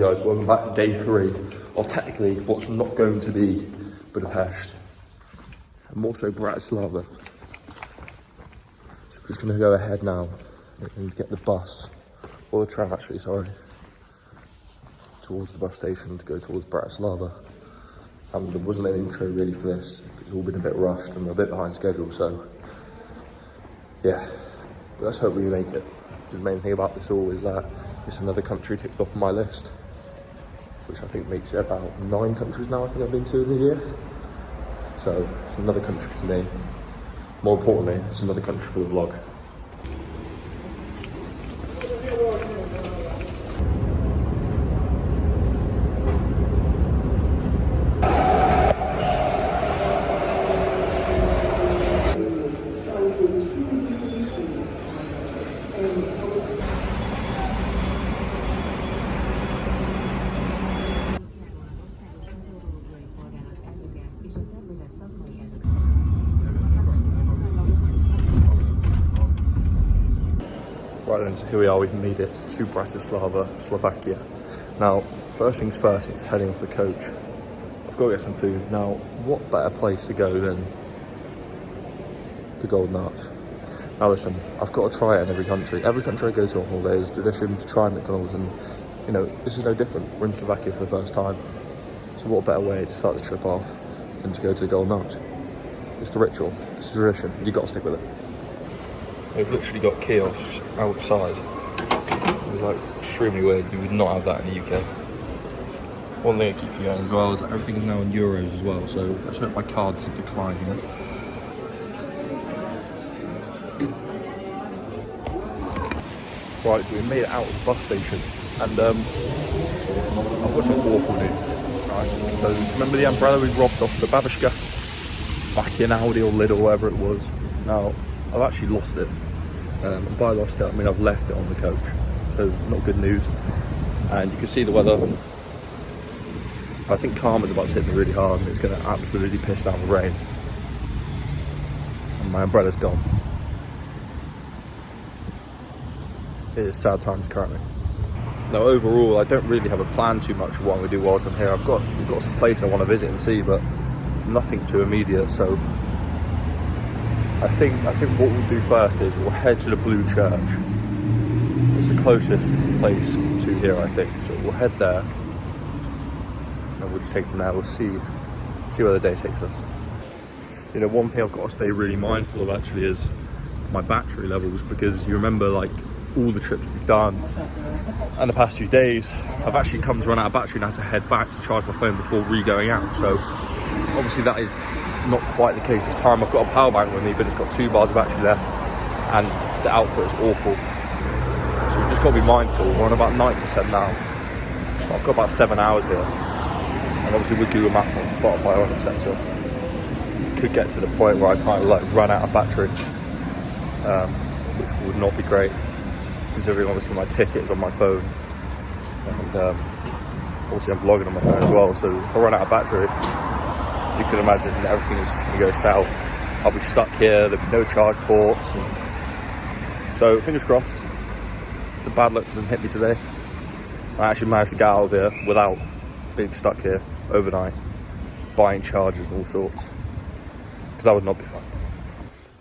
Guys, welcome back to day 3 of technically what's not going to be Budapest. I'm also Bratislava. So we're just going to go ahead now and get the bus, or the tram actually, sorry, towards the bus station to go towards Bratislava. And there wasn't an intro really for this. It's all been a bit rushed and we're a bit behind schedule, so yeah. But let's hope we make it. The main thing about this all is that it's another country ticked off my list, which I think makes it about 9 countries now I think I've been to in the year. So it's another country for me. More importantly, it's another country for the vlog. Right then, so here we are, we've made it to Bratislava, Slovakia. Now, first things first, it's heading off the coach. I've got to get some food. Now, what better place to go than the Golden Arch? Now listen, I've got to try it in every country. Every country I go to on holiday is tradition to try McDonald's, and you know, this is no different. We're in Slovakia for the first time. So what better way to start the trip off than to go to the Golden Arch? It's the ritual, it's the tradition, you've got to stick with it. They've literally got kiosks outside. It's like extremely weird. You would not have that in the UK. One thing I keep forgetting as well is that everything is now in euros as well, so let's hope my card doesn't decline here. Right, so we made it out of the bus station, and I've got some awful news. Right, so remember the umbrella we robbed off the babushka back in Aldi or Lidl or whatever it was? Now, I've actually lost it. And by lost it, I mean I've left it on the coach. So not good news. And you can see the weather. I think Karma's about to hit me really hard and it's going to absolutely piss down the rain. And my umbrella's gone. It is sad times currently. Now overall, I don't really have a plan too much of what I'm going to do whilst I'm here. We've got some place I want to visit and see, but nothing too immediate. So I think what we'll do first is we'll head to the Blue Church. It's the closest place to here, I think. So we'll head there, and we'll just take it from there. We'll see where the day takes us. You know, one thing I've got to stay really mindful of actually is my battery levels, because you remember, like, all the trips we've done and the past few days, I've actually come to run out of battery and I had to head back to charge my phone before re-going out. So obviously that is not quite the case this time. I've got a power bank with me, but it's got 2 bars of battery left and the output is awful. So we've just got to be mindful. We're on about 90% now. But I've got about 7 hours here. And obviously with Google Maps on Spotify on, etc., could get to the point where I kind of like run out of battery, which would not be great, considering obviously my ticket is on my phone. And obviously I'm vlogging on my phone as well. So if I run out of battery, you can imagine everything is just going to go south. I'll be stuck here, there'll be no charge ports. So fingers crossed, the bad luck doesn't hit me today. I actually managed to get out of here without being stuck here overnight, buying chargers and all sorts, because that would not be fun.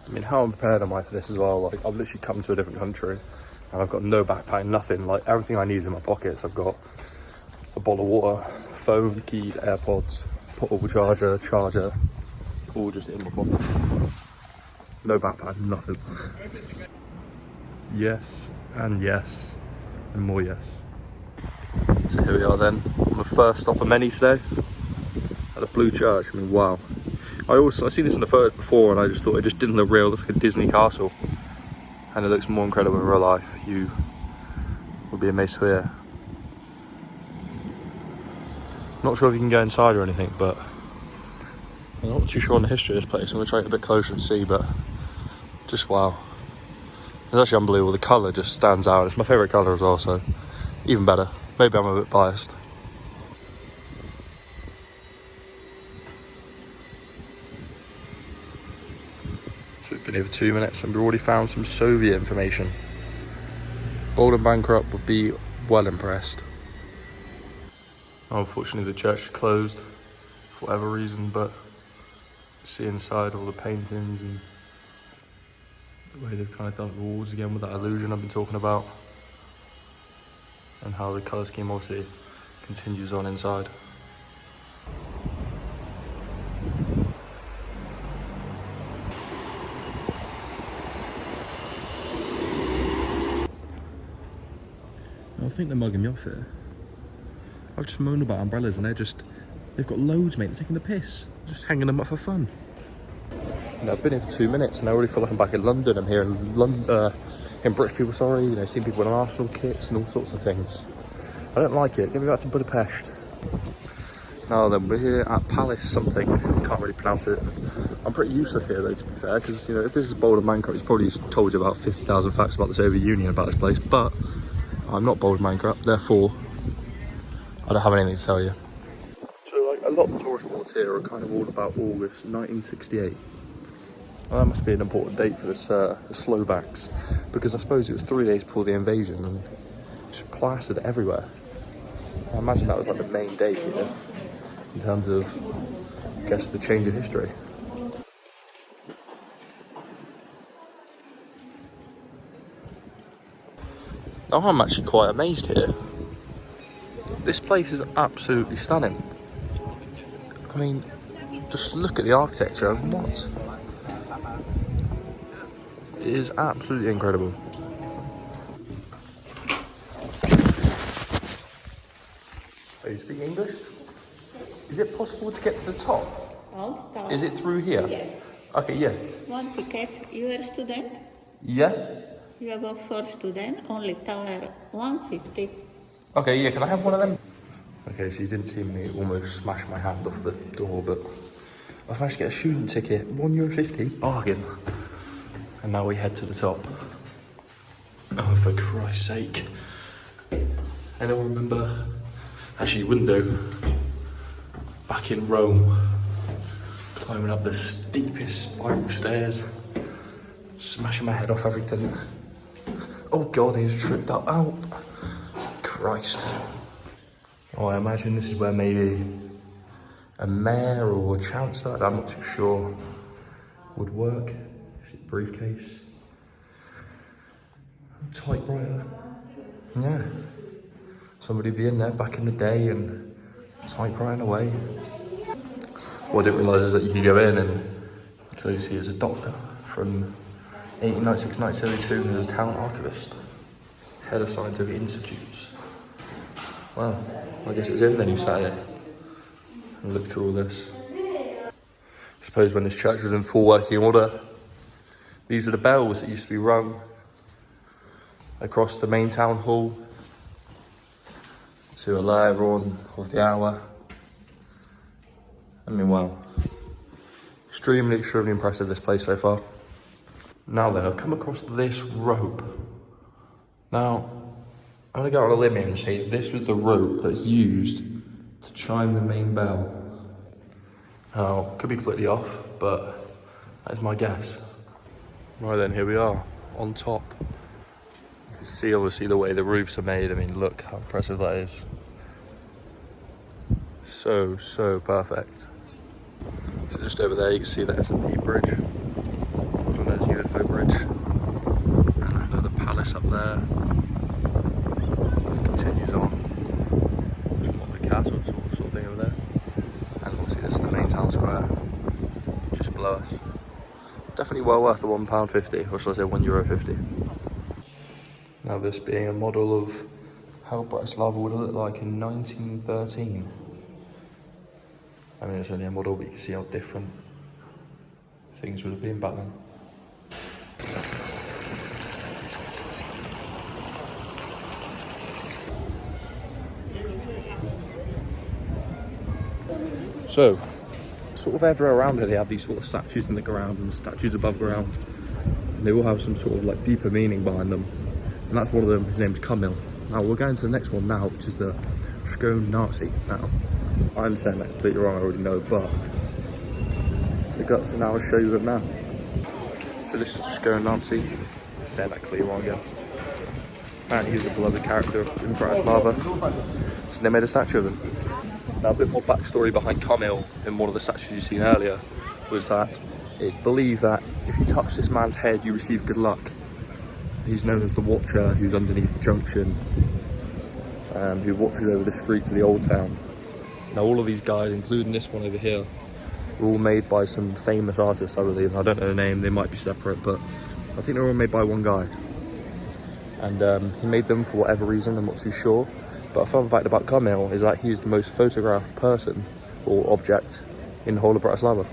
I mean, how unprepared am I for this as well? Like, I've literally come to a different country and I've got no backpack, nothing. Like, everything I need is in my pockets. I've got a bottle of water, phone, keys, AirPods, portable charger, all just in my pocket. No backpack, nothing. Yes, and more yes. So here we are then, on the first stop of many today, at the Blue Church. I mean, wow. I seen this in the photos before and I just thought it just didn't look real. It looks like a Disney castle. And it looks more incredible in real life. You would be amazed to hear. Not sure if you can go inside or anything, but I'm not too sure on the history of this place. I'm going to try to get a bit closer and see, but just wow. It's actually unbelievable. The colour just stands out. It's my favourite colour as well, so even better. Maybe I'm a bit biased. So we've been here for 2 minutes and we've already found some Soviet information. Bold and bankrupt would be well impressed. Unfortunately, the church is closed for whatever reason, but see inside all the paintings and the way they've kind of done the walls again with that illusion I've been talking about, and how the colour scheme obviously continues on inside. I think they're mugging me off here. I've just moaned about umbrellas and they've got loads, mate. They're taking the piss. Just hanging them up for fun. You know, I've been here for 2 minutes and I already feel like I'm back in London. I'm here in London, in British people, sorry. You know, seeing people in Arsenal kits and all sorts of things. I don't like it. Get me back to Budapest. Now then, we're here at Palace something. Can't really pronounce it. I'm pretty useless here though, to be fair, because, you know, if this is Bold and Minecraft, he's probably told you about 50,000 facts about the Soviet Union, about this place, but I'm not Bold and Minecraft, therefore I don't have anything to tell you. So, like, a lot of tourist boards here are kind of all about August 1968. Well, that must be an important date for this, the Slovaks, because I suppose it was 3 days before the invasion and it's plastered everywhere. I imagine that was like the main date here, in terms of, I guess, the change of history. Now, I'm actually quite amazed here. This place is absolutely stunning. I mean, just look at the architecture. What? It is absolutely incredible. Are you speaking English? Is it possible to get to the top? Is it through here? Yes. Okay, yeah. One ticket. You are a student? Yeah? You have a first student, only tower 150. Okay, yeah, can I have one of them? Okay, so you didn't see me almost smash my hand off the door, but I've managed to get a student ticket, €1.50, bargain. And now we head to the top. Oh, for Christ's sake. Anyone remember? Actually, you wouldn't do. Back in Rome, climbing up the steepest spiral stairs, smashing my head off everything. Oh God, he just tripped up out. Christ. Oh, I imagine this is where maybe a mayor or a chancellor, I'm not too sure, would work. Is it briefcase? Typewriter. Yeah. Somebody be in there back in the day and typewriting away. What I didn't realise is that you can go in and you clearly see as a doctor from 1896-1972 as town archivist, head of scientific institutes. Well, I guess it was him then who sat here and looked through all this. I suppose when this church was in full working order, these are the bells that used to be rung across the main town hall to alert everyone of the hour. I mean, wow. Extremely impressive, this place so far. Now then, I've come across this rope. Now, I'm gonna go on a limb here and say this was the rope that's used to chime the main bell. Now, could be completely off, but that's my guess. Right then, here we are, on top. You can see obviously the way the roofs are made. I mean, look how impressive that is. So perfect. So just over there, you can see the S&P bridge. There's UFO bridge. And another palace up there. It continues on. There's more of the castle sort of thing over there. And obviously this is the main town square, just below us. Definitely well worth the £1.50, or should I say €1.50. Now this being a model of how Bratislava would have looked like in 1913. I mean, it's only a model, but you can see how different things would have been back then. So, sort of everywhere around here, they have these sort of statues in the ground and statues above ground. And they all have some sort of like deeper meaning behind them. And that's one of them, his name's Kamil. Now, we're going to the next one now, which is the Scone Nazi. Now, I'm saying that completely wrong, I already know, but the guts and now I'll show you them now. So this is the Scone Nazi. Saying that clearly wrong again. Apparently he's a beloved character in Bratislava. So they made a statue of him. Now, a bit more backstory behind Camille in one of the statues you've seen earlier was that it's believed that if you touch this man's head, you receive good luck. He's known as the Watcher, who's underneath the junction, who watches over the streets of the old town. Now, all of these guys, including this one over here, were all made by some famous artists, I believe. I don't know the name, they might be separate, but I think they're all made by one guy. And he made them for whatever reason, I'm not too sure. But a fun fact about Camille is that he's the most photographed person or object in the whole of Bratislava.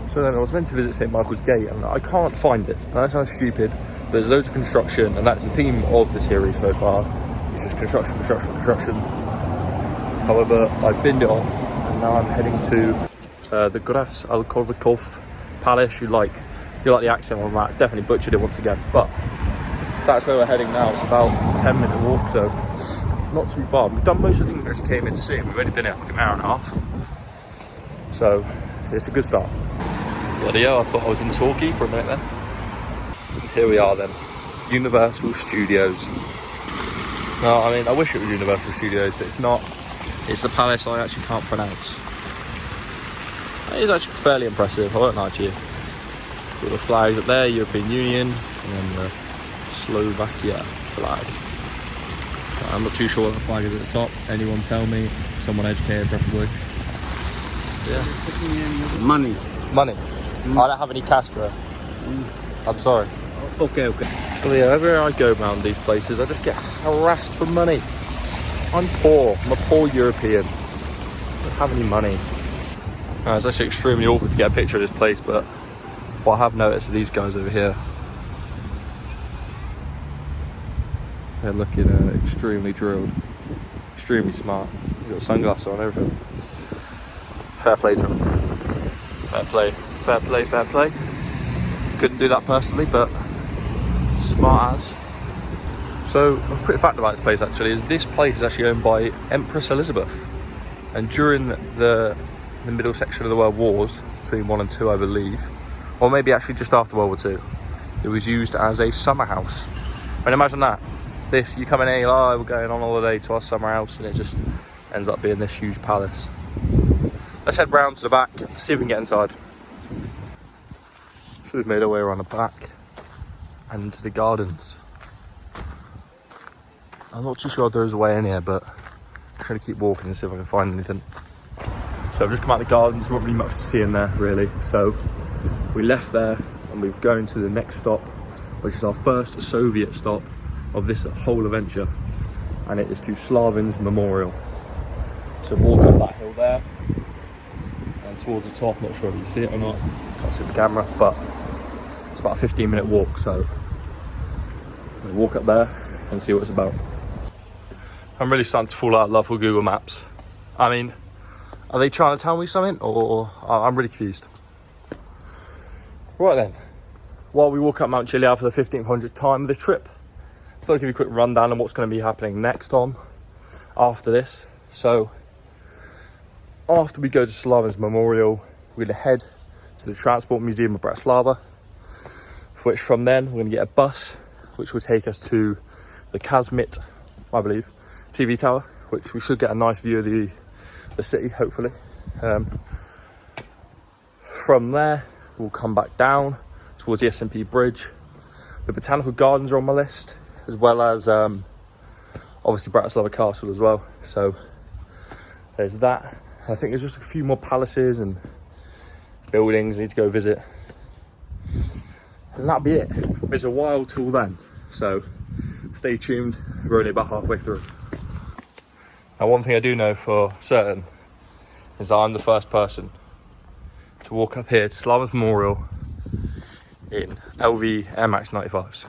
So then I was meant to visit St. Michael's Gate and I can't find it. Now, that sounds stupid, but there's loads of construction and that's the theme of the series so far. It's just construction, construction, construction. However, I binned it off and now I'm heading to the Gras Alkovikov Palace. You like the accent on that, definitely butchered it once again. But that's where we're heading now. It's about a 10-minute walk, so not too far. We've done most of the things we actually came in to see. We've only been here like an hour and a half. So it's a good start. Bloody hell, I thought I was in Torquay for a minute then. And here we are then, Universal Studios. No, I mean, I wish it was Universal Studios, but it's not. It's the palace I actually can't pronounce. It is actually fairly impressive, I won't lie to you. Got the flags up there, European Union, and then the Slovakia flag. I'm not too sure what the flag is at the top. Anyone tell me? Someone educated, preferably. Yeah. Money. Money. I don't have any cash, bro. I'm sorry. Okay. Well, yeah, everywhere I go around these places, I just get harassed for money. I'm poor. I'm a poor European. I don't have any money. It's actually extremely awkward to get a picture of this place, but what I have noticed are these guys over here. They're looking extremely drilled, extremely smart. They've got sunglasses on, everything. Fair play to them. Fair play, fair play, fair play. Couldn't do that personally, but smart as. So, a quick fact about this place actually is this place is actually owned by Empress Elizabeth. And during the middle section of the World Wars, between 1 and 2 I believe, or maybe actually just after World War 2, it was used as a summer house. I mean, imagine that. This, you come in here, oh, we're going on holiday to our summer house, and it just ends up being this huge palace. Let's head round to the back, see if we can get inside. So we've made our way around the back and into the gardens. I'm not too sure if there's a way in here, but I'm trying to keep walking and see if I can find anything. So I've just come out of the gardens, not really much to see in there really. So we left there and we're going to the next stop, which is our first Soviet stop of this whole adventure, and it is to Slavin's Memorial. So walk up that hill there and towards the top. Not sure if you see it or not, can't see the camera, but it's about a 15-minute walk, so we'll walk up there and see what it's about. I'm really starting to fall out of love with Google Maps. I mean, are they trying to tell me something, or I'm really confused. Right then, while we walk up Mount Chiliad for the 1500th time of this trip, I thought I'd give you a quick rundown on what's going to be happening next on after this. So after we go to Slavin's Memorial, we're going to head to the Transport Museum of Bratislava, for which from then we're going to get a bus which will take us to the Kazmit, I believe, TV tower, which we should get a nice view of the city, hopefully. From there we'll come back down towards the S&P bridge. The botanical gardens are on my list, as well as obviously Bratislava Castle as well. So there's that. I think there's just a few more palaces and buildings I need to go visit, and that'll be it. There's a while till then, so stay tuned. We're only about halfway through. Now, one thing I do know for certain is that I'm the first person to walk up here to Slavin's Memorial in LV Air Max 95s.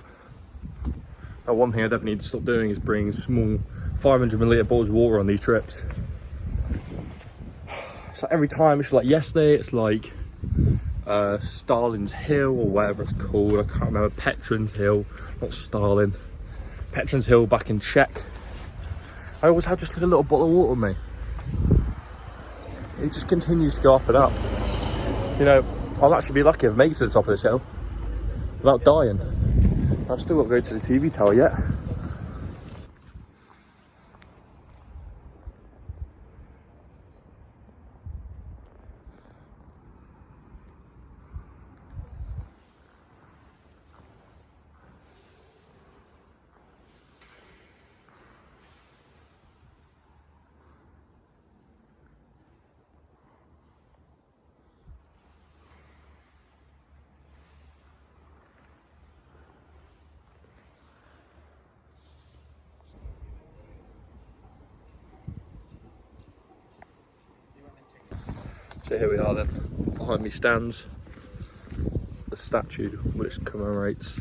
Now, one thing I definitely need to stop doing is bringing small 500ml bottles of water on these trips. It's like every time, it's like yesterday, it's like Stalin's Hill or whatever it's called. I can't remember. Petron's Hill, not Stalin. Petron's Hill back in Czech. I always have just like a little bottle of water with me. It just continues to go up and up. You know, I'll actually be lucky if I make it to the top of this hill without dying. I've still got to go to the TV tower yet. So here we are then. Behind me stands the statue which commemorates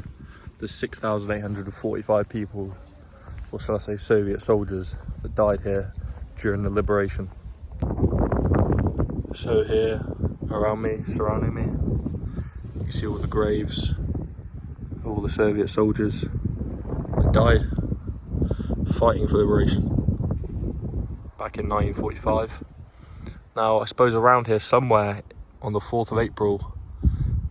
the 6,845 people, or shall I say Soviet soldiers, that died here during the liberation. So here, around me, surrounding me, you can see all the graves of all the Soviet soldiers that died fighting for liberation back in 1945. Now, I suppose around here somewhere on the 4th of April,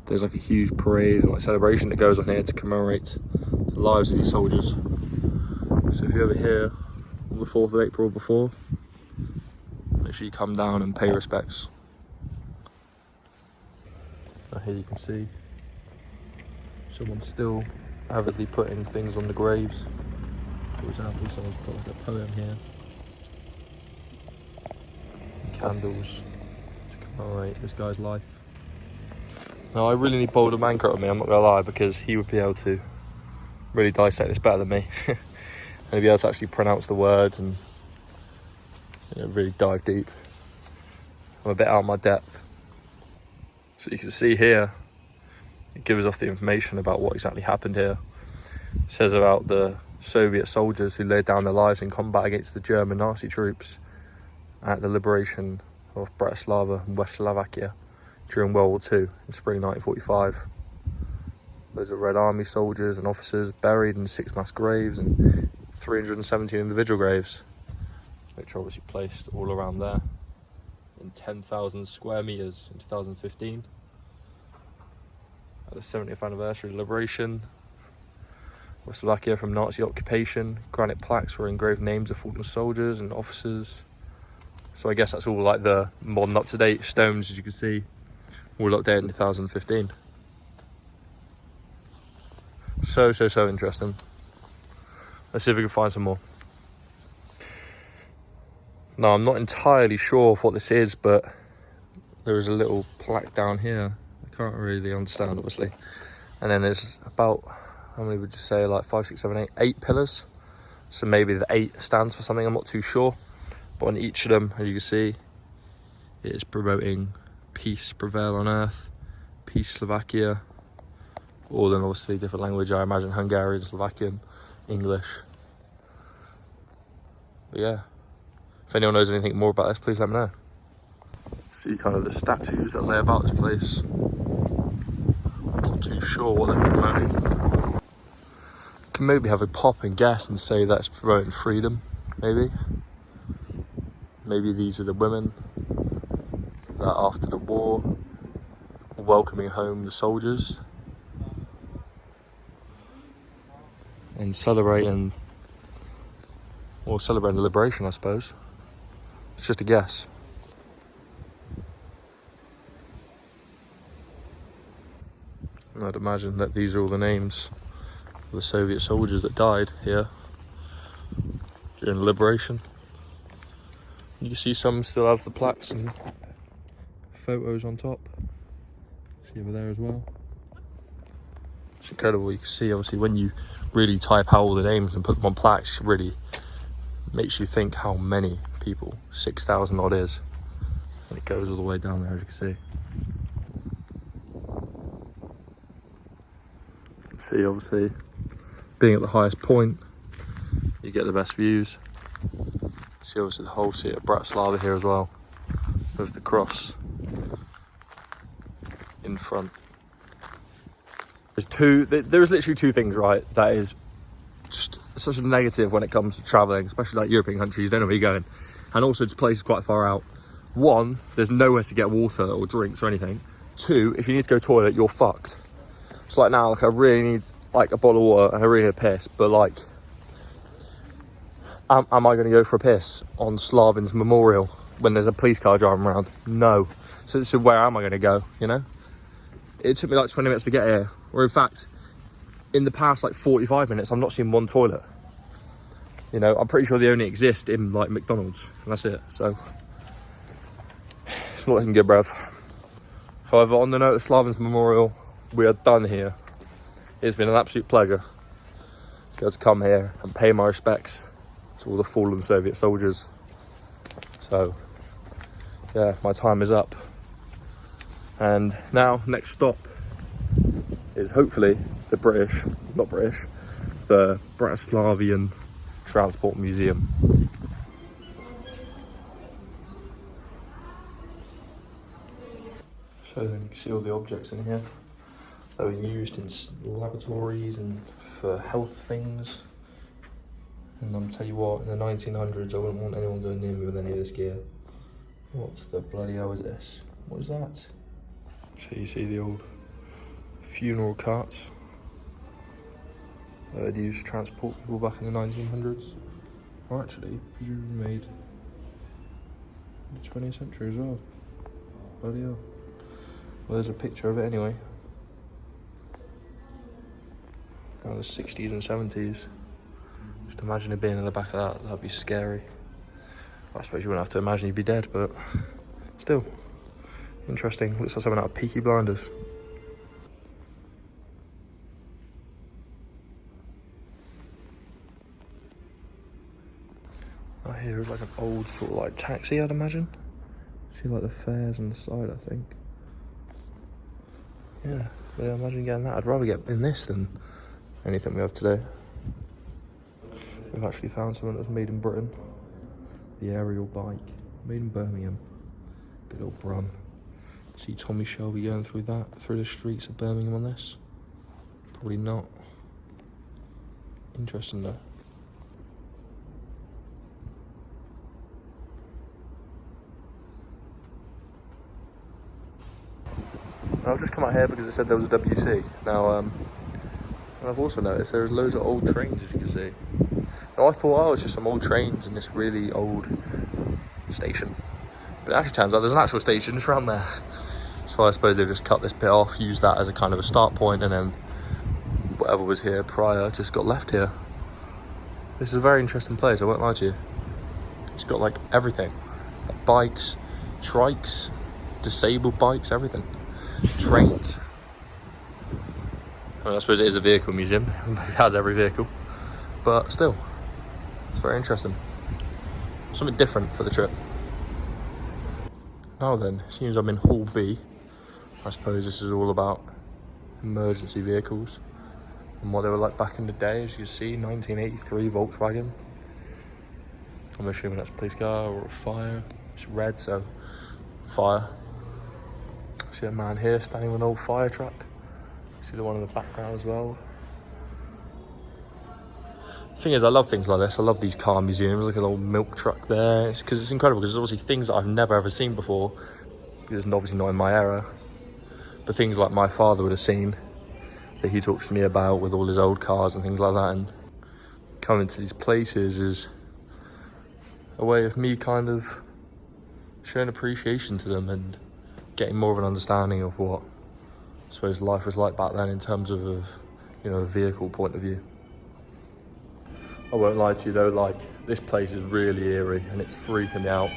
there's like a huge parade and like celebration that goes on here to commemorate the lives of these soldiers. So if you're ever here on the 4th of April before, make sure you come down and pay respects. Now here you can see someone's still avidly putting things on the graves. For example, someone's put like a poem here. Candles to commemorate this guy's life. Now I really need Boulder Mancro with me, I'm not gonna lie, because he would be able to really dissect this better than me. And he'd be able to actually pronounce the words and really dive deep. I'm a bit out of my depth. So you can see here, it gives us the information about what exactly happened here. It says about the Soviet soldiers who laid down their lives in combat against the German Nazi troops at the liberation of Bratislava and West Slovakia during World War II in spring 1945. Loads of Red Army soldiers and officers buried in 6 mass graves and 317 individual graves, which are obviously placed all around there in 10,000 square meters in 2015. At the 70th anniversary of liberation, West Slovakia from Nazi occupation, granite plaques were engraved names of fallen soldiers and officers. So I guess that's all like the modern up-to-date stones, as you can see, all updated in 2015. So interesting. Let's see if we can find some more. Now, I'm not entirely sure of what this is, but there is a little plaque down here. I can't really understand, obviously. And then there's about, how many would you say, like 5, 6, 7, 8, 8 pillars. So maybe the 8 stands for something, I'm not too sure. But on each of them, as you can see, it is promoting peace prevail on earth, peace Slovakia, all in obviously different language, I imagine Hungarian, Slovakian, English. But yeah, if anyone knows anything more about this, please let me know. See kind of the statues that lay about this place. I'm not too sure what they're promoting. Can maybe have a pop and guess and say that's promoting freedom, maybe. Maybe these are the women that after the war were welcoming home the soldiers and celebrating the liberation, I suppose. It's just a guess. And I'd imagine that these are all the names of the Soviet soldiers that died here during the liberation. You can see some still have the plaques and photos on top. See over there as well. It's incredible. You can see obviously when you really type out all the names and put them on plaques, it really makes you think how many people 6,000 odd is. And it goes all the way down there, as you can see. You can see obviously being at the highest point, you get the best views. See obviously the whole city of Bratislava here as well, with the cross in front. There's literally 2 things, right, that is just such a negative when it comes to travelling, especially like European countries. You don't know where you're going, and also it's places quite far out. 1, there's nowhere to get water or drinks or anything. 2, if you need to go to the toilet, you're fucked. So like now, like I really need like a bottle of water and I really need a piss, but like am I going to go for a piss on Slavin's memorial when there's a police car driving around? No. So where am I going to go, you know? It took me like 20 minutes to get here. Or in fact, in the past like 45 minutes, I've not seen one toilet. You know, I'm pretty sure they only exist in like McDonald's, and that's it. So it's not looking good, bruv. However, on the note of Slavin's memorial, we are done here. It's been an absolute pleasure to be able to come here and pay my respects to all the fallen Soviet soldiers. So yeah, my time is up. And now, next stop is hopefully the Bratislavian Transport Museum. So then you can see all the objects in here that were used in laboratories and for health things. And I'm tell you what, in the 1900s, I wouldn't want anyone going near me with any of this gear. What the bloody hell is this? What is that? So you see the old funeral carts that they'd used to transport people back in the 1900s. Or actually, presumably made in the 20th century as well. Bloody hell. Well, there's a picture of it anyway. Around the 60s and 70s. Just imagine it being in the back of that, that'd be scary. I suppose you wouldn't have to imagine you'd be dead, but still. Interesting, looks like something out of Peaky Blinders. Right here is like an old sort of like taxi, I'd imagine. See like the fares on the side, I think. Yeah, imagine getting that. I'd rather get in this than anything we have today. We've actually found something that was made in Britain. The aerial bike, made in Birmingham. Good old Brum. See Tommy Shelby going through the streets of Birmingham on this? Probably not. Interesting though. I've just come out here because it said there was a WC. Now, I've also noticed there's loads of old trains, as you can see. Now, I thought, oh, it's just some old trains in this really old station. But it actually turns out there's an actual station just around there. So I suppose they've just cut this bit off, used that as a kind of a start point, and then whatever was here prior just got left here. This is a very interesting place, I won't lie to you. It's got like everything. Like bikes, trikes, disabled bikes, everything. Trains. I mean, I suppose it is a vehicle museum. It has every vehicle. But still, it's very interesting. Something different for the trip. Now then, it seems I'm in Hall B. I suppose this is all about emergency vehicles and what they were like back in the day. As you see, 1983 Volkswagen. I'm assuming that's a police car or a fire. It's red, so fire. See a man here standing with an old fire truck. See the one in the background as well. The thing is, I love things like this. I love these car museums. Look at the old milk truck there. It's because it's incredible, because there's obviously things that I've never ever seen before. It's obviously not in my era. But things like my father would have seen, that he talks to me about with all his old cars and things like that. And coming to these places is a way of me kind of showing appreciation to them and getting more of an understanding of what I suppose life was like back then in terms of a vehicle point of view. I won't lie to you though, like this place is really eerie and it's freaking me out.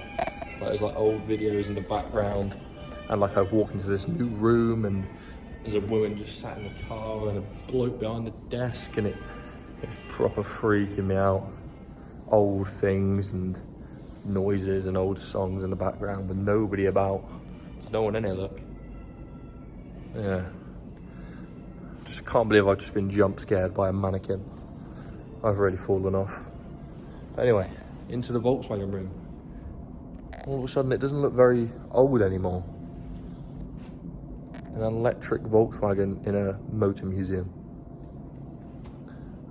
Like, there's like old videos in the background, and like I walk into this new room and there's a woman just sat in the car and a bloke behind the desk, and it's proper freaking me out. Old things and noises and old songs in the background with nobody about. There's no one in here, look. Yeah. Just can't believe I've just been jump scared by a mannequin. I've really fallen off. But anyway, into the Volkswagen room. All of a sudden it doesn't look very old anymore. An electric Volkswagen in a motor museum.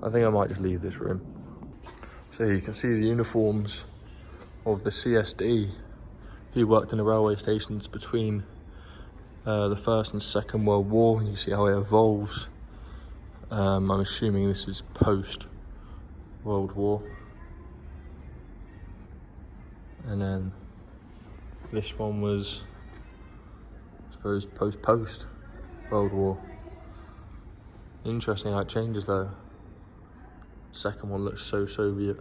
I think I might just leave this room. So you can see the uniforms of the CSD who worked in the railway stations between the First and Second World War, and you see how it evolves. I'm assuming this is post-World War. And then this one was, I suppose, post-World War. Interesting how it changes though. Second one looks so Soviet,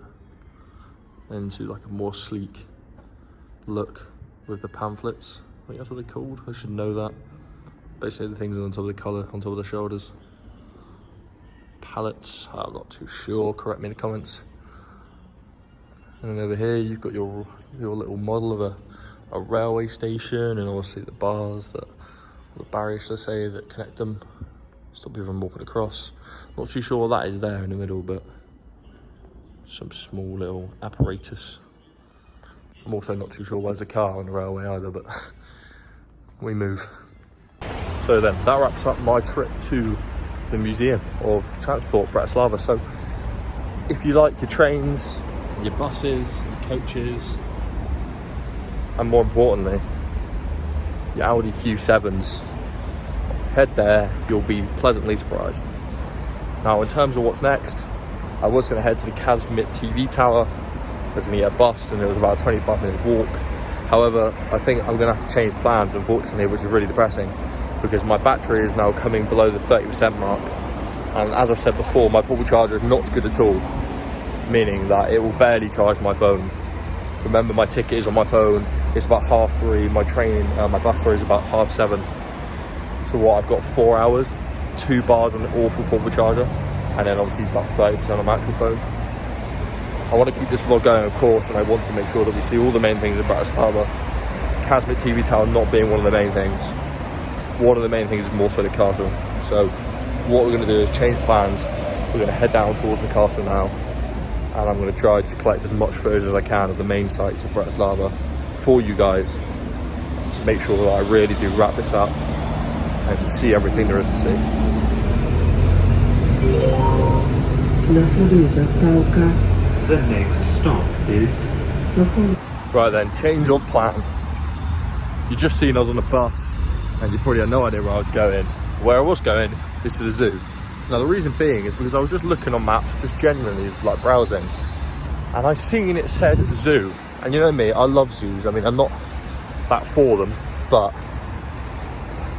into like a more sleek look with the pamphlets. I think that's what they're called. I should know that. Basically the things on top of the collar, on top of the shoulders. Pallets, I'm not too sure, correct me in the comments. And then over here you've got your little model of a railway station, and obviously the bars that the barriers, should I say, that connect them. Stop people from walking across. Not too sure what that is there in the middle, but some small little apparatus. I'm also not too sure why there's a car on the railway either, but we move. So then, that wraps up my trip to the Museum of Transport, Bratislava. So if you like your trains, your buses, your coaches, and more importantly, your Audi Q7s, head there, you'll be pleasantly surprised. Now, in terms of what's next, I was going to head to the Kazmit TV tower. I was going to get a bus, and it was about a 25-minute walk. However, I think I'm going to have to change plans, unfortunately, which is really depressing, because my battery is now coming below the 30% mark. And as I've said before, my portable charger is not good at all, meaning that it will barely charge my phone. Remember, my ticket is on my phone. It's about 3:30. My bus is about 7:30. So what, I've got 4 hours, 2 bars on an awful portable charger, and then obviously about 30% on my actual phone. I want to keep this vlog going, of course, and I want to make sure that we see all the main things in Bratislava. Kazmit TV tower not being one of the main things. One of the main things is more so the castle. So what we're going to do is change plans. We're going to head down towards the castle now, and I'm going to try to collect as much footage as I can of the main sites of Bratislava for you guys, to make sure that I really do wrap this up and see everything there is to see. The next stop is Right then, change of plan. You just seen I was on a bus, and you probably had no idea where I was going. Where I was going is to the zoo. Now the reason being is because I was just looking on maps, just genuinely like browsing, and I seen it said zoo. And you know me, I love zoos. I mean, I'm not that for them, but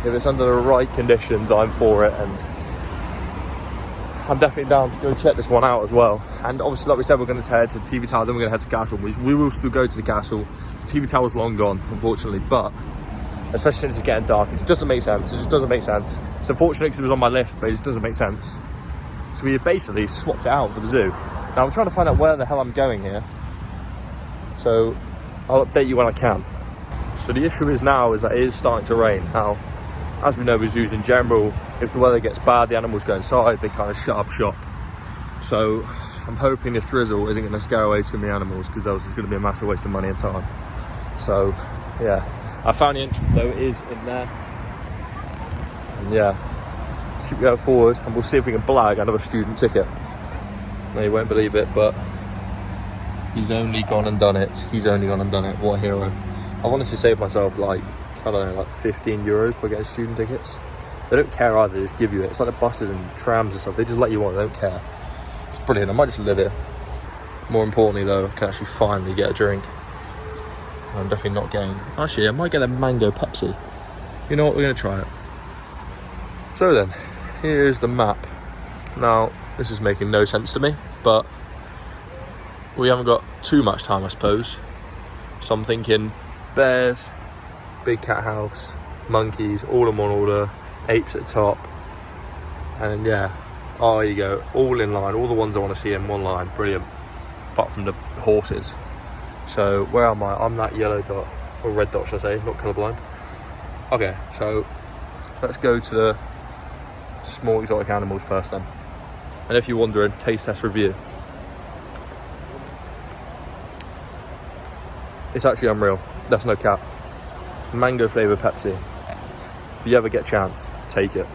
if it's under the right conditions, I'm for it, and I'm definitely down to go check this one out as well. And obviously, like we said, we're going to head to the TV tower, then we're going to head to the castle. We will still go to the castle. The TV tower's long gone, unfortunately, but especially since it's getting dark, it just doesn't make sense. It just doesn't make sense. It's unfortunate because it was on my list, but it just doesn't make sense. So we basically swapped it out for the zoo. Now I'm trying to find out where the hell I'm going here, so I'll update you when I can. So the issue is now is that it is starting to rain. Now, as we know with zoos in general, if the weather gets bad, the animals go inside, they kind of shut up shop. So I'm hoping this drizzle isn't going to scare away too many animals, because else it's going to be a massive waste of money and time. So yeah, I found the entrance though, it is in there. And yeah, let's keep going forward and we'll see if we can blag another student ticket. No, you won't believe it, but he's only gone and done it. He's only gone and done it. What a hero. I wanted to save myself like, I don't know, like 15 euros by getting student tickets. They don't care either, they just give you it. It's like the buses and trams and stuff, they just let you on, they don't care. It's brilliant, I might just live here. More importantly though, I can actually finally get a drink. I'm definitely not getting, actually I might get a mango Pepsi. You know what, we're gonna try it. So then, here's the map. Now, this is making no sense to me, but we haven't got too much time, I suppose. So I'm thinking bears, big cat house, monkeys, all in one order, apes at the top, and yeah, oh, there you go, all in line, all the ones I want to see in one line, brilliant, apart from the horses. So where am I? I'm that yellow dot, or red dot should I say, not colourblind. Okay, so let's go to the small exotic animals first then. And if you're wondering, taste test review. It's actually unreal, that's no cap. Mango flavour Pepsi. If you ever get a chance, take it.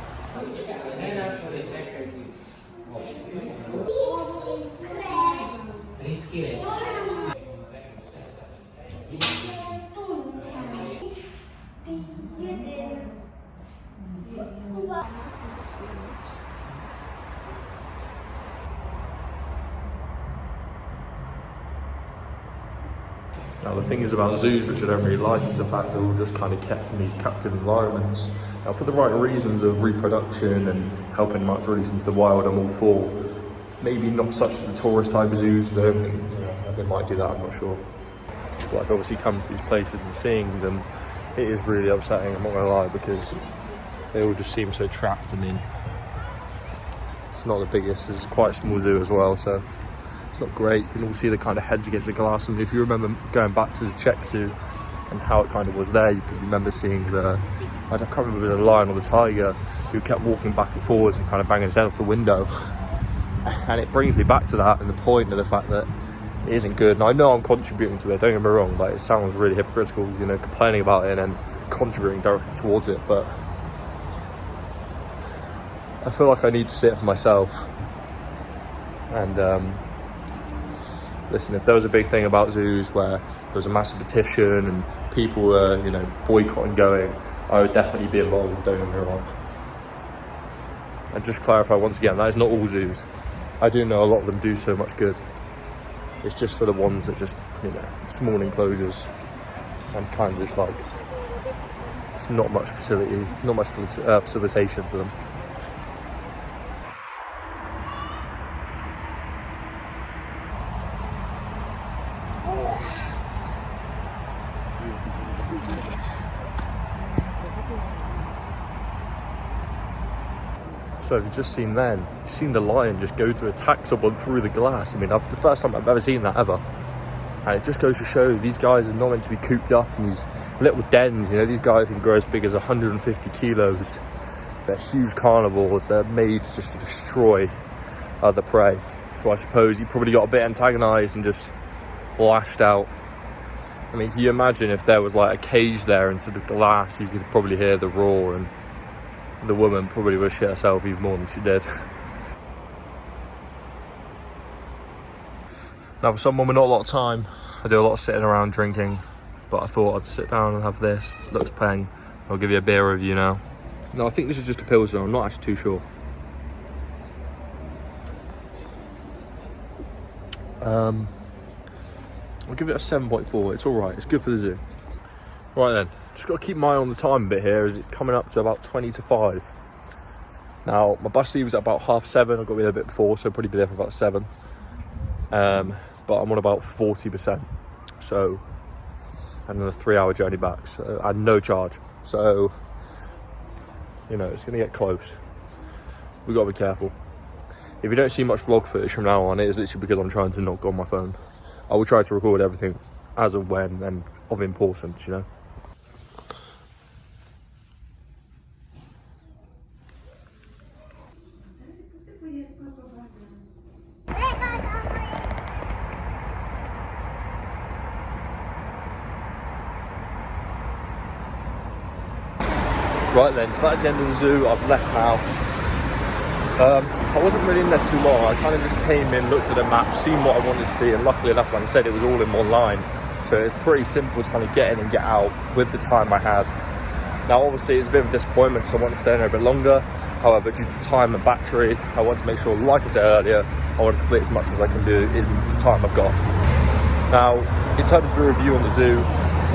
Now the thing is about zoos, which I don't really like, is the fact that they're all just kind of kept in these captive environments. Now for the right reasons of reproduction and helping animals release into the wild, I'm all for. Maybe not such as the tourist type zoos, though, they might do that, I'm not sure. But I've obviously come to these places and seeing them, it is really upsetting, I'm not gonna lie, because they all just seem so trapped. I mean, it's not the biggest, this is quite a small zoo as well, so it's not great. You can all see the kind of heads against the glass. And if you remember going back to the Czech zoo, and how it kind of was there. You could remember seeing I can't remember if it was a lion or the tiger who kept walking back and forwards and kind of banging his head off the window. And it brings me back to that and the point of the fact that it isn't good. And I know I'm contributing to it, don't get me wrong, like it sounds really hypocritical, you know, complaining about it and then contributing directly towards it, but I feel like I need to see it for myself. And listen, if there was a big thing about zoos where there was a massive petition and people were, you know, boycotting going, I would definitely be involved, don't get me wrong. And just clarify once again, that is not all zoos. I do know a lot of them do so much good. It's just for the ones that just, you know, small enclosures and kind of just like, it's not much facility, not much facilitation for them. So you've just seen then, you've seen the lion just go to attack someone through the glass. I mean, the first time I've ever seen that ever. And it just goes to show these guys are not meant to be cooped up in these little dens. You know, these guys can grow as big as 150 kilos. They're huge carnivores. They're made just to destroy the prey. So I suppose he probably got a bit antagonised and just lashed out. I mean, can you imagine if there was like a cage there instead of glass? You could probably hear the roar, and the woman probably would shit herself even more than she did. Now, for someone with not a lot of time, I do a lot of sitting around drinking, but I thought I'd sit down and have this. Looks peng. I'll give you a beer review now. No, I think this is just a Pilsner. I'm not actually too sure. I'll give it a 7.4. It's all right. It's good for the zoo. Right then, just got to keep my eye on the time a bit here, as it's coming up to about 20 to 5. Now, my bus leaves at about 7:30. I've got to be there a bit before, so I'll probably be there for about 7. But I'm on about 40%. So, and then a 3-hour journey back, so, and no charge. So, you know, it's going to get close. We've got to be careful. If you don't see much vlog footage from now on, it is literally because I'm trying to not go on my phone. I will try to record everything as and when and of importance, you know. Right then, so that's the end of the zoo. I've left now. I wasn't really in there too long. I kind of just came in, looked at the map, seen what I wanted to see, and luckily enough, like I said, it was all in one line. So it's pretty simple to kind of get in and get out with the time I had. Now, obviously, it's a bit of a disappointment because I wanted to stay in there a bit longer. However, due to time and battery, I want to make sure, like I said earlier, I want to complete as much as I can do in the time I've got. Now, in terms of the review on the zoo,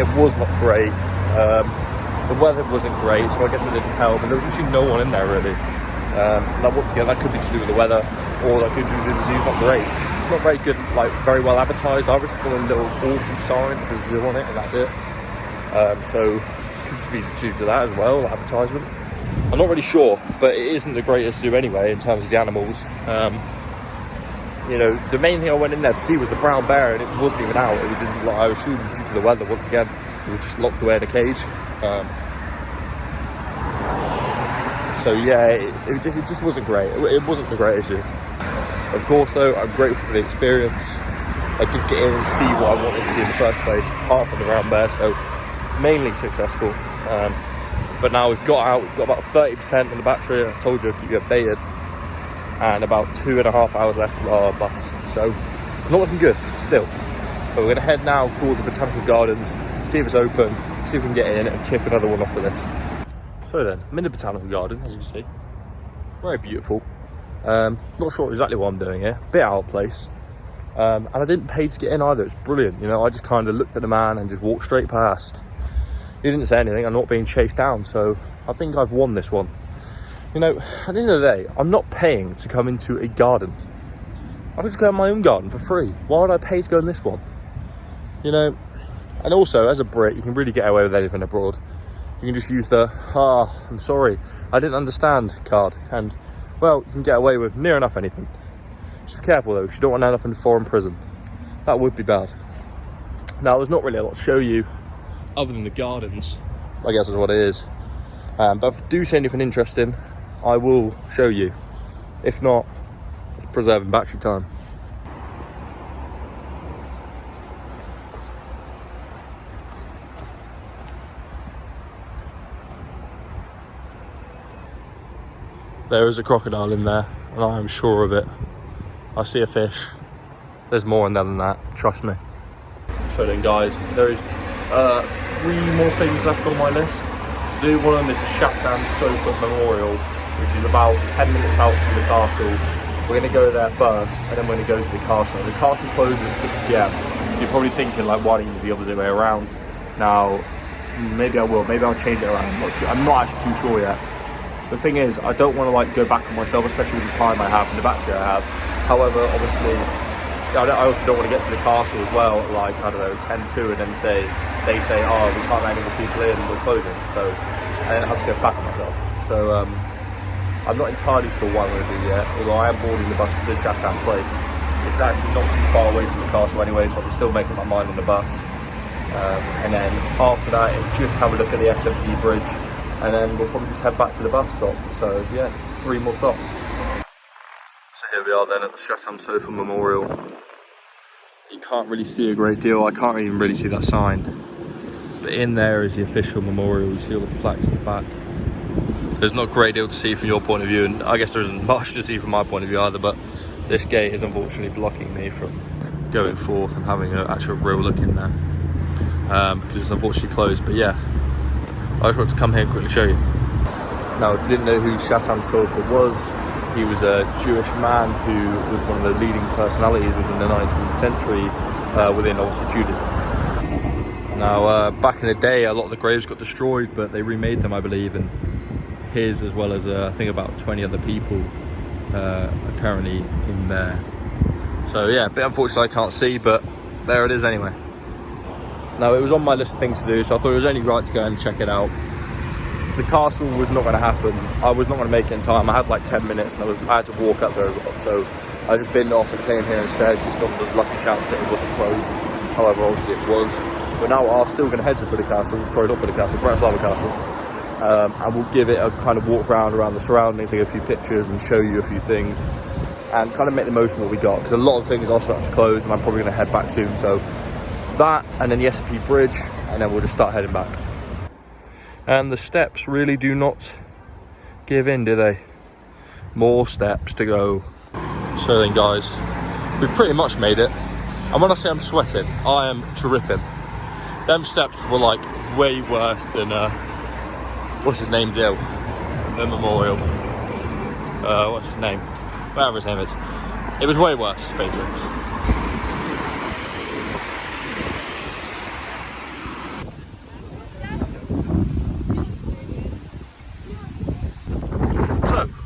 it was not great. The weather wasn't great, so I guess it didn't help, and there was actually no one in there really. Now once again, that could be to do with the weather, or that could do with the zoo's not great. It's not very good, like very well advertised. I've just got a little awful sign that says zoo on it, and that's it. So it could just be due to that as well, advertisement. I'm not really sure, but it isn't the greatest zoo anyway in terms of the animals. You know, the main thing I went in there to see was the brown bear, and it wasn't even out. It was in, like, I assume due to the weather once again, it was just locked away in a cage. So yeah, it just wasn't great. It wasn't the greatest zoo. Of course though, I'm grateful for the experience. I did get in and see what I wanted to see in the first place, apart from the brown bear, so mainly successful. But now we've got out, we've got about 30% on the battery. I told you I'd keep you updated. And about 2.5 hours left of our bus. So it's not looking good still. But we're gonna head now towards the Botanical Gardens, see if it's open, see if we can get in and tick another one off the list. So then, I'm in the Botanical Garden, as you can see. Very beautiful. Not sure exactly what I'm doing here. Bit out of place. And I didn't pay to get in either. It's brilliant. You know, I just kind of looked at the man and just walked straight past. He didn't say anything. I'm not being chased down, so I think I've won this one. You know, at the end of the day, I'm not paying to come into a garden. I can just go in my own garden for free. Why would I pay to go in this one? You know, and also, as a Brit, you can really get away with anything abroad. You can just use the, I'm sorry, I didn't understand card. And, well, you can get away with near enough anything. Just be careful though, because you don't want to end up in a foreign prison. That would be bad. Now, there's not really a lot to show you. other than the gardens, I guess is what it is. But if I do see anything interesting, I will show you. If not, it's preserving battery time. There is a crocodile in there, and I am sure of it. I see a fish. There's more in there than that, trust me. So then guys, there is 3 more things left on my list to do. One of them is the Shattan Sofa Memorial, which is about 10 minutes out from the castle. We're going to go there first, and then we're going to go to the castle. The castle closes at 6 PM, so you're probably thinking, like, why don't you do the opposite way around? Now, maybe I will, maybe I'll change it around. I'm not actually too sure yet. The thing is, I don't want to like go back on myself, especially with the time I have and the battery I have. However, obviously, I also don't want to get to the castle as well, like, I don't know, 10-2, and then they say, oh, we can't let any more people in, we're closing. So I don't have to go back on myself. So I'm not entirely sure what I'm going to do yet, although I am boarding the bus to the Shattan place. It's actually not too far away from the castle anyway, so I can still make up my mind on the bus. And then after that, it's just have a look at the SMP bridge, and then we'll probably just head back to the bus stop. So yeah, 3 more stops. So here we are then at the Shattan Sofa Memorial. You can't really see a great deal. I can't even really see that sign. But in there is the official memorial. You see all the plaques at the back. There's not a great deal to see from your point of view, and I guess there isn't much to see from my point of view either, but this gate is unfortunately blocking me from going forth and having an actual real look in there. Because it's unfortunately closed, but yeah. I just wanted to come here and quickly show you. Now, if you didn't know who Shattan Sofa was, he was a Jewish man who was one of the leading personalities within the 19th century within obviously Judaism. Now, back in the day, a lot of the graves got destroyed, but they remade them, I believe, and his, as well as I think about 20 other people, are currently in there. So yeah, a bit unfortunate I can't see, but there it is anyway. Now, it was on my list of things to do, so I thought it was only right to go and check it out. The castle was not going to happen. I was not going to make it in time. I had like 10 minutes and I had to walk up there as well. So I just binned off and came here instead, just on the lucky chance that it wasn't closed. However, obviously it was. But now I'm still going to head to Bratislava Castle, sorry, not Bratislava Castle. And we'll give it a kind of walk around the surroundings, take a few pictures and show you a few things. And kind of make the most of what we got. Because a lot of things are starting to close and I'm probably going to head back soon. So that, and then the SMP bridge, and then we'll just start heading back. And the steps really do not give in, do they? More steps to go. So then guys, we've pretty much made it. And when I say I'm sweating, I am dripping. Them steps were like way worse than what's his name, Dill? The memorial. What's his name? Whatever his name is. It was way worse, basically.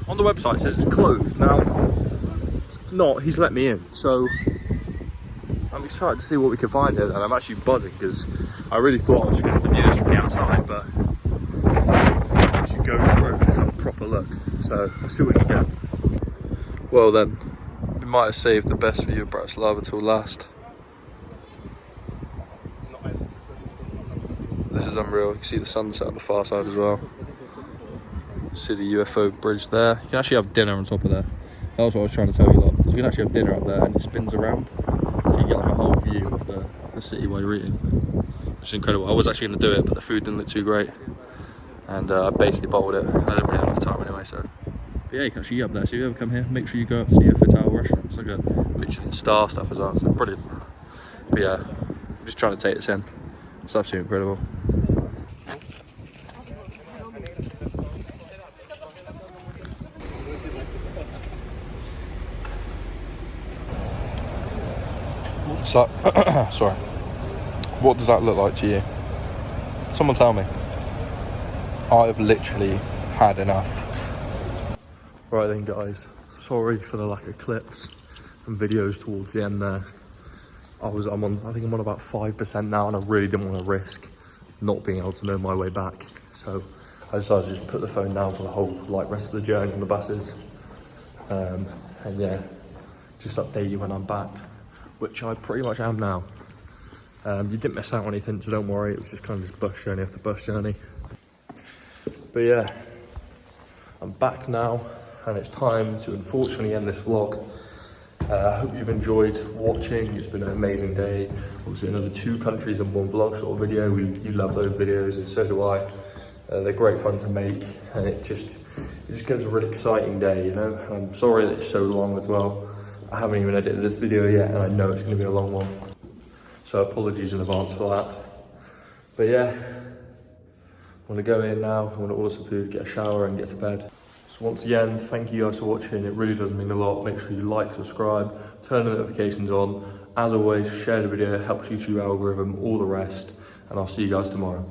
On the website it says it's closed. Now, it's not, he's let me in, so I'm excited to see what we can find here, and I'm actually buzzing because I really thought I was just going to have to view this from the outside, but I should go for it and have a proper look, so let's see what we can get. Well then, we might have saved the best view of Bratislava till last. This is unreal. You can see the sunset on the far side as well. See the UFO bridge there. You can actually have dinner on top of there. That was what I was trying to tell you lot. So you can actually have dinner up there and it spins around. So you get like a whole view of the city while you're eating. Which is incredible. I was actually going to do it, but the food didn't look too great. And I basically bottled it. I didn't really have enough time anyway, so. But yeah, you can actually eat up there. So if you ever come here, make sure you go up to the UFO Tower restaurant. It's like a Michelin star stuff as well. So brilliant. But yeah, I'm just trying to take this in. It's absolutely incredible. So, sorry. What does that look like to you? Someone tell me. I've literally had enough. Right then guys, sorry for the lack of clips and videos towards the end there. I think I'm on about 5% now, and I really didn't want to risk not being able to know my way back. So I decided to just put the phone down for the whole rest of the journey on the buses. And yeah, just update you when I'm back, which I pretty much am now. You didn't miss out on anything, so don't worry. It was just kind of this bus journey after bus journey. But yeah, I'm back now, and it's time to unfortunately end this vlog. I hope you've enjoyed watching. It's been an amazing day. Obviously another 2 countries in one vlog sort of video. You love those videos, and so do I. They're great fun to make, and it just gives a really exciting day, you know. And I'm sorry that it's so long as well. I haven't even edited this video yet, and I know it's going to be a long one. So apologies in advance for that. But yeah, I'm going to go in now. I'm going to order some food, get a shower, and get to bed. So once again, thank you guys for watching. It really does mean a lot. Make sure you like, subscribe, turn the notifications on. As always, share the video, helps YouTube algorithm, all the rest. And I'll see you guys tomorrow.